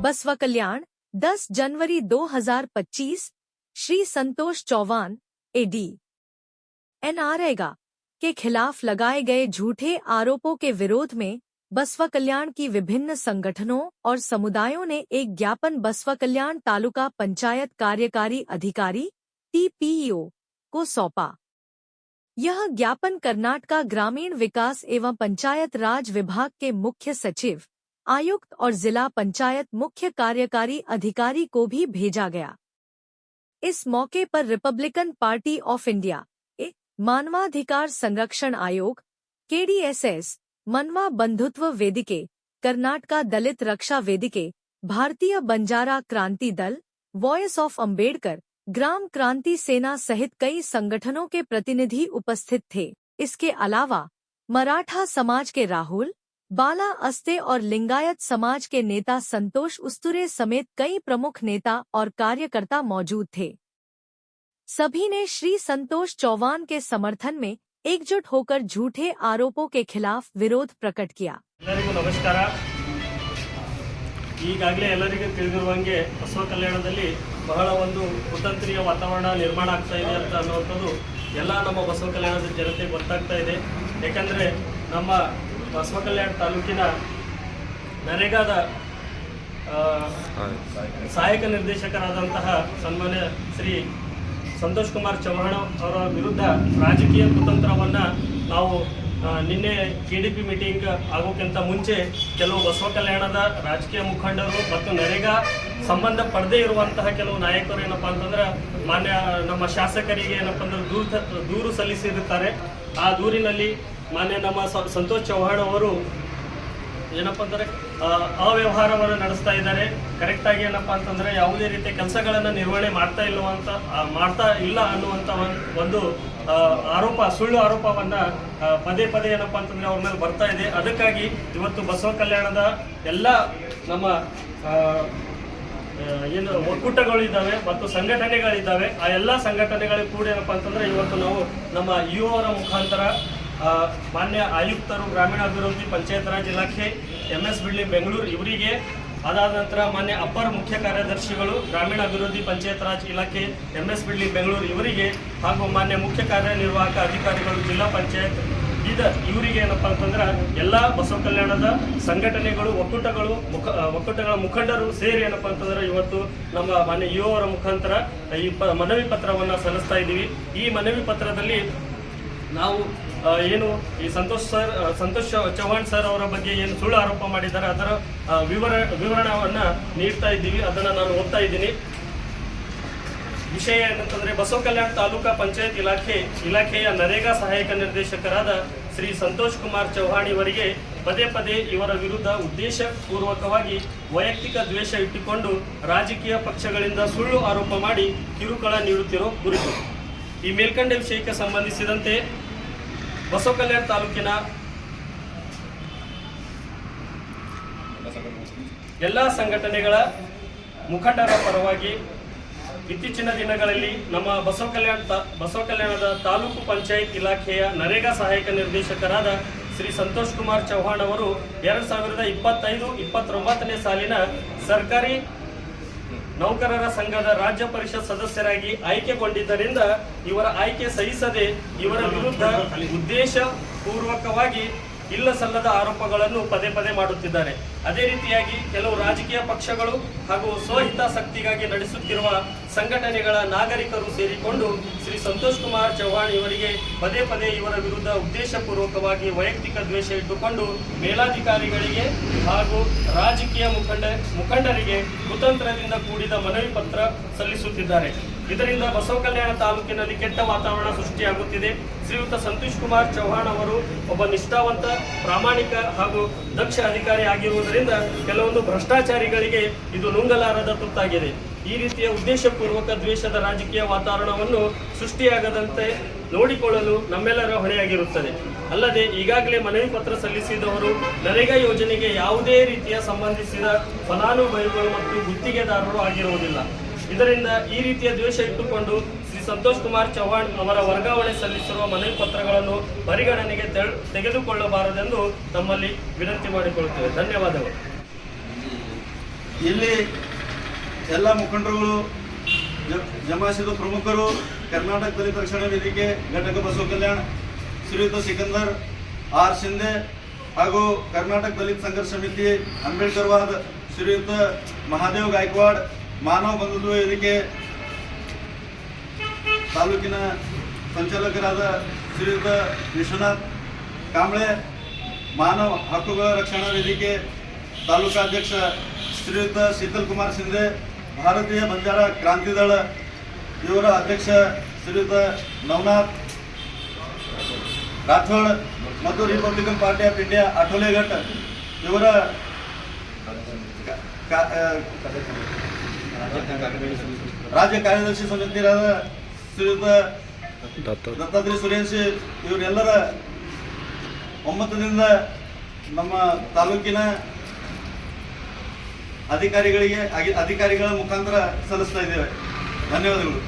बसवा कल्याण 10 जनवरी 2025। श्री संतोष चौहान एडी एनआरएगा के खिलाफ लगाए गए झूठे आरोपों के विरोध में बसवा कल्याण की विभिन्न संगठनों और समुदायों ने एक ज्ञापन बसवा कल्याण तालुका पंचायत कार्यकारी अधिकारी TPO को सौंपा। यह ज्ञापन कर्नाटका ग्रामीण विकास एवं पंचायत राज विभाग के मुख्य सचिव, आयुक्त और जिला पंचायत मुख्य कार्यकारी अधिकारी को भी भेजा गया। इस मौके पर रिपब्लिकन पार्टी ऑफ इंडिया, मानवाधिकार संरक्षण आयोग, KDSS, मनवा बंधुत्व वेदिके, कर्नाटका दलित रक्षा वेदिके, भारतीय बंजारा क्रांति दल, वॉइस ऑफ अंबेडकर, ग्राम क्रांति सेना सहित कई संगठनों के प्रतिनिधि उपस्थित थे। इसके अलावा मराठा समाज के राहुल, बाला अस्ते और लिंगायत समाज के नेता संतोष उस्तुरे समेत कई प्रमुख नेता और कार्यकर्ता मौजूद थे। सभी ने श्री संतोष चौहान के समर्थन में एकजुट होकर झूठे आरोपों के खिलाफ विरोध प्रकट किया। नमस्कार। ಈಗಾಗಲೇ ಎಲ್ಲರಿಗೂ ತಿಳಿದಿರುವಂಗೆ ಬಸವ ಕಲ್ಯಾಣದಲ್ಲಿ ಬಹಳ ಒಂದು ಕುತಂತ್ರಿಯ ವಾತಾವರಣ ನಿರ್ಮಾಣ ಆಗ್ತಾ ಇದೆ ಅಂತ ಅನ್ನುವಂಥದ್ದು ಎಲ್ಲ ನಮ್ಮ ಬಸವ ಕಲ್ಯಾಣದ ಜನತೆಗೆ ಗೊತ್ತಾಗ್ತಾ ಇದೆ। ಯಾಕಂದರೆ ನಮ್ಮ ಬಸವ ಕಲ್ಯಾಣ ತಾಲೂಕಿನ ನರೇಗಾದ ಸಹಾಯಕ ನಿರ್ದೇಶಕರಾದಂತಹ ಸನ್ಮಾನ್ಯ ಶ್ರೀ ಸಂತೋಷ್ ಕುಮಾರ್ ಚೌಹಾಣ್ ಅವರ ವಿರುದ್ಧ ರಾಜಕೀಯ ಕುತಂತ್ರವನ್ನು ನಾವು ನಿನ್ನೆ KDP ಮೀಟಿಂಗ್ ಆಗೋಕ್ಕಿಂತ ಮುಂಚೆ ಕೆಲವು ಬಸವ ಕಲ್ಯಾಣದ ರಾಜಕೀಯ ಮುಖಂಡರು ಮತ್ತು ನರೇಗಾ ಸಂಬಂಧ ಪಡದೇ ಇರುವಂತಹ ಕೆಲವು ನಾಯಕರು ಏನಪ್ಪ ಅಂತಂದ್ರೆ ಮಾನ್ಯ ನಮ್ಮ ಶಾಸಕರಿಗೆ ಏನಪ್ಪ ಅಂದ್ರೆ ದೂರು ಸಲ್ಲಿಸಿರುತ್ತಾರೆ। ಆ ದೂರಿನಲ್ಲಿ ಮಾನ್ಯ ನಮ್ಮ ಸಂತೋಷ್ ಚೌಹಾಣ್ ಅವರು ಏನಪ್ಪ ಅಂದರೆ ಅವ್ಯವಹಾರವನ್ನು ನಡೆಸ್ತಾ ಇದ್ದಾರೆ। ಕರೆಕ್ಟಾಗಿ ಏನಪ್ಪ ಅಂತಂದರೆ ಯಾವುದೇ ರೀತಿಯ ಕೆಲಸಗಳನ್ನು ನಿರ್ವಹಣೆ ಮಾಡ್ತಾ ಇಲ್ಲ ಅನ್ನುವಂಥ ಒಂದು ಆರೋಪ, ಸುಳ್ಳು ಆರೋಪವನ್ನು ಪದೇ ಪದೇ ಏನಪ್ಪ ಅಂತಂದರೆ ಅವ್ರ ಮೇಲೆ ಬರ್ತಾ ಇದೆ। ಅದಕ್ಕಾಗಿ ಇವತ್ತು ಬಸವ ಕಲ್ಯಾಣದ ಎಲ್ಲ ನಮ್ಮ ಏನು ಒಕ್ಕೂಟಗಳಿದ್ದಾವೆ ಮತ್ತು ಸಂಘಟನೆಗಳಿದ್ದಾವೆ, ಆ ಎಲ್ಲ ಸಂಘಟನೆಗಳಿಗೆ ಕೂಡ ಏನಪ್ಪ ಅಂತಂದರೆ ಇವತ್ತು ನಾವು ನಮ್ಮ ಯುವರ ಮುಖಾಂತರ ಮಾನ್ಯ ಆಯುಕ್ತರು ಗ್ರಾಮೀಣಾಭಿವೃದ್ಧಿ ಪಂಚಾಯತ್ ರಾಜ್ ಇಲಾಖೆ MS ಬಿಲ್ಡಿಂಗ್ ಬೆಂಗಳೂರು ಇವರಿಗೆ, ಅದಾದ ನಂತರ ಮಾನ್ಯ ಅಪರ ಮುಖ್ಯ ಕಾರ್ಯದರ್ಶಿಗಳು ಗ್ರಾಮೀಣಾಭಿವೃದ್ಧಿ ಪಂಚಾಯತ್ ರಾಜ್ ಇಲಾಖೆ MS ಬಿಲ್ಡಿಂಗ್ ಬೆಂಗಳೂರು ಇವರಿಗೆ, ಹಾಗೂ ಮಾನ್ಯ ಮುಖ್ಯ ಕಾರ್ಯನಿರ್ವಾಹಕ ಅಧಿಕಾರಿಗಳು ಜಿಲ್ಲಾ ಪಂಚಾಯತ್ ಇವರಿಗೆ ಏನಪ್ಪ ಅಂತಂದ್ರೆ ಎಲ್ಲ ಬಸವ ಕಲ್ಯಾಣದ ಸಂಘಟನೆಗಳು ಒಕ್ಕೂಟಗಳ ಮುಖಂಡರು ಸೇರಿ ಏನಪ್ಪ ಅಂತಂದ್ರೆ ಇವತ್ತು ನಮ್ಮ ಮಾನ್ಯ ಯುವರ ಮುಖಾಂತರ ಈ ಮನವಿ ಪತ್ರವನ್ನು ಸಲ್ಲಿಸ್ತಾ ಇದ್ದೀವಿ। ಈ ಮನವಿ ಪತ್ರದಲ್ಲಿ ನಾವು ಏನು ಈ ಸಂತೋಷ್ ಚೌಹಾಣ್ ಸರ್ ಅವರ ಬಗ್ಗೆ ಏನು ಸುಳ್ಳು ಆರೋಪ ಮಾಡಿದ್ದಾರೆ ಅದರ ವಿವರಣವನ್ನು ನೀಡ್ತಾ ಇದ್ದೀವಿ। ಅದನ್ನು ನಾನು ಓದ್ತಾ ಇದ್ದೀನಿ। ವಿಷಯ ಏನಂತಂದರೆ, ಬಸವ ಕಲ್ಯಾಣ ತಾಲೂಕಾ ಪಂಚಾಯತ್ ಇಲಾಖೆಯ ನರೇಗಾ ಸಹಾಯಕ ನಿರ್ದೇಶಕರಾದ ಶ್ರೀ ಸಂತೋಷ್ ಕುಮಾರ್ ಚೌಹಾಣ್ ಇವರಿಗೆ ಪದೇ ಪದೇ ಇವರ ವಿರುದ್ಧ ಉದ್ದೇಶಪೂರ್ವಕವಾಗಿ ವೈಯಕ್ತಿಕ ದ್ವೇಷ ಇಟ್ಟುಕೊಂಡು ರಾಜಕೀಯ ಪಕ್ಷಗಳಿಂದ ಸುಳ್ಳು ಆರೋಪ ಮಾಡಿ ಕಿರುಕುಳ ನೀಡುತ್ತಿರೋ ಕುರಿತು ಈ ಮೇಲ್ಕಂಡ ವಿಷಯಕ್ಕೆ ಸಂಬಂಧಿಸಿದಂತೆ ಬಸವ ಕಲ್ಯಾಣ ತಾಲೂಕಿನ ಎಲ್ಲ ಸಂಘಟನೆಗಳ ಮುಖಂಡರ ಪರವಾಗಿ ಇತ್ತೀಚಿನ ದಿನಗಳಲ್ಲಿ ನಮ್ಮ ಬಸವ ಕಲ್ಯಾಣದ ತಾಲೂಕು ಪಂಚಾಯತ್ ಇಲಾಖೆಯ ನರೇಗಾ ಸಹಾಯಕ ನಿರ್ದೇಶಕರಾದ ಶ್ರೀ ಸಂತೋಷ್ ಕುಮಾರ್ ಚೌಹಾಣ್ ಅವರು 2025-29ನೇ ಸಾಲಿನ ಸರ್ಕಾರಿ ನೌಕರರ ಸಂಘದ ರಾಜ್ಯ ಪರಿಷತ್ ಸದಸ್ಯರಾಗಿ ಆಯ್ಕೆಗೊಂಡಿದ್ದರಿಂದ ಇವರ ಆಯ್ಕೆ ಸಹಿಸದೆ ಇವರ ವಿರುದ್ಧ ಉದ್ದೇಶಪೂರ್ವಕವಾಗಿ ಇಲ್ಲ ಸಲ್ಲದ ಆರೋಪಗಳನ್ನು ಪದೇ ಪದೇ ಮಾಡುತ್ತಿದ್ದಾರೆ। ಅದೇ ರೀತಿಯಾಗಿ ಕೆಲವು ರಾಜಕೀಯ ಪಕ್ಷಗಳು ಹಾಗೂ ಸ್ವಹಿತಾಸಕ್ತಿಗಾಗಿ ನಡೆಸುತ್ತಿರುವ ಸಂಘಟನೆಗಳ ನಾಗರಿಕರು ಸೇರಿಕೊಂಡು ಶ್ರೀ ಸಂತೋಷ್ ಕುಮಾರ್ ಚೌಹಾಣ್ ಇವರಿಗೆ ಪದೇ ಪದೇ ಇವರ ವಿರುದ್ಧ ಉದ್ದೇಶಪೂರ್ವಕವಾಗಿ ವೈಯಕ್ತಿಕ ದ್ವೇಷ ಇಟ್ಟುಕೊಂಡು ಮೇಲಾಧಿಕಾರಿಗಳಿಗೆ ಹಾಗೂ ರಾಜಕೀಯ ಮುಖಂಡರಿಗೆ ಕುತಂತ್ರದಿಂದ ಕೂಡಿದ ಮನವಿ ಪತ್ರ ಸಲ್ಲಿಸುತ್ತಿದ್ದಾರೆ। ಇದರಿಂದ ಬಸವ ಕಲ್ಯಾಣ ತಾಲೂಕಿನಲ್ಲಿ ಕೆಟ್ಟ ವಾತಾವರಣ ಸೃಷ್ಟಿಯಾಗುತ್ತಿದೆ। ಶ್ರೀಯುತ ಸಂತೋಷ್ ಕುಮಾರ್ ಚೌಹಾಣ್ ಅವರು ಒಬ್ಬ ನಿಷ್ಠಾವಂತ, ಪ್ರಾಮಾಣಿಕ ಹಾಗೂ ದಕ್ಷ ಅಧಿಕಾರಿ ಆಗಿರುವುದರಿಂದ ಕೆಲವೊಂದು ಭ್ರಷ್ಟಾಚಾರಿಗಳಿಗೆ ಇದು ನುಂಗಲಾರದ ತುತ್ತಾಗಿದೆ। ಈ ರೀತಿಯ ಉದ್ದೇಶಪೂರ್ವಕ ದ್ವೇಷದ ರಾಜಕೀಯ ವಾತಾವರಣವನ್ನು ಸೃಷ್ಟಿಯಾಗದಂತೆ ನೋಡಿಕೊಳ್ಳಲು ನಮ್ಮೆಲ್ಲರ ಹೊಣೆಯಾಗಿರುತ್ತದೆ। ಅಲ್ಲದೆ ಈಗಾಗಲೇ ಮನವಿ ಪತ್ರ ಸಲ್ಲಿಸಿದವರು ನರೇಗಾ ಯೋಜನೆಗೆ ಯಾವುದೇ ರೀತಿಯ ಸಂಬಂಧಿಸಿದ ಫಲಾನುಭವಿಗಳು ಮತ್ತು ಗುತ್ತಿಗೆದಾರರು ಆಗಿರುವುದಿಲ್ಲ। ಇದರಿಂದ ಈ ರೀತಿಯ ದ್ವೇಷ ಇಟ್ಟುಕೊಂಡು ಶ್ರೀ ಸಂತೋಷ್ ಕುಮಾರ್ ಚೌಹಾಣ್ ಅವರ ವರ್ಗಾವಣೆ ಸಲ್ಲಿಸಿರುವ ಮನವಿ ಪತ್ರಗಳನ್ನು ಪರಿಗಣನೆಗೆ ತೆಗೆದುಕೊಳ್ಳಬಾರದೆಂದು ತಮ್ಮಲ್ಲಿ ವಿನಂತಿ ಮಾಡಿಕೊಳ್ಳುತ್ತೇವೆ। ಧನ್ಯವಾದಗಳು। ಇಲ್ಲಿ ಎಲ್ಲ ಮುಖಂಡರುಗಳು, ಜಮಾಯಿಸಿದ ಪ್ರಮುಖರು, ಕರ್ನಾಟಕ ದಲಿತ ರಕ್ಷಣಾ ವೇದಿಕೆ ಘಟಕ ಬಸವ ಕಲ್ಯಾಣ ಶ್ರೀಯುತ ಸಿಕಂದರ್ ಆರ್ ಶಿಂದೆ ಹಾಗೂ ಕರ್ನಾಟಕ ದಲಿತ ಸಂಘರ್ಷ ಸಮಿತಿ ಅಂಬೇಡ್ಕರ್ವಾದ ಶ್ರೀಯುತ ಮಹಾದೇವ್ ಗಾಯಕ್ವಾಡ್, ಮಾನವ ಬಂಧುತ್ವ ವೇದಿಕೆ ತಾಲೂಕಿನ ಸಂಚಾಲಕರಾದ ಶ್ರೀಯುತ ವಿಶ್ವನಾಥ್ ಕಾಂಬ್ಳೆ, ಮಾನವ ಹಕ್ಕುಗಳ ರಕ್ಷಣಾ ವೇದಿಕೆ ತಾಲೂಕಾಧ್ಯಕ್ಷ ಶ್ರೀಯುತ ಶೀತಲ್ ಕುಮಾರ್ ಶಿಂದೆ, ಭಾರತೀಯ ಬಂಜಾರ ಕ್ರಾಂತಿ ದಳ ಇವರ ಅಧ್ಯಕ್ಷ ಶ್ರೀಯುತ ನವನಾಥ್ ರಾಠೋಡ್ ಮತ್ತು ರಿಪಬ್ಲಿಕನ್ ಪಾರ್ಟಿ ಆಫ್ ಇಂಡಿಯಾ ಆಠೋಲೆಘಟ್ ಇವರ ರಾಜ್ಯ ಕಾರ್ಯದರ್ಶಿ ಸಮಿತಿಯಾದ ಶ್ರೀಯುತ ದತ್ತಾತ್ರೇಯ ಸುರೇಶ್ ಇವರೆಲ್ಲರ ಒಮ್ಮತದಿಂದ ನಮ್ಮ ತಾಲೂಕಿನ ಅಧಿಕಾರಿಗಳ ಮುಖಾಂತರ ಸಲ್ಲಿಸ್ತಾ ಇದ್ದೇವೆ. ಧನ್ಯವಾದಗಳು.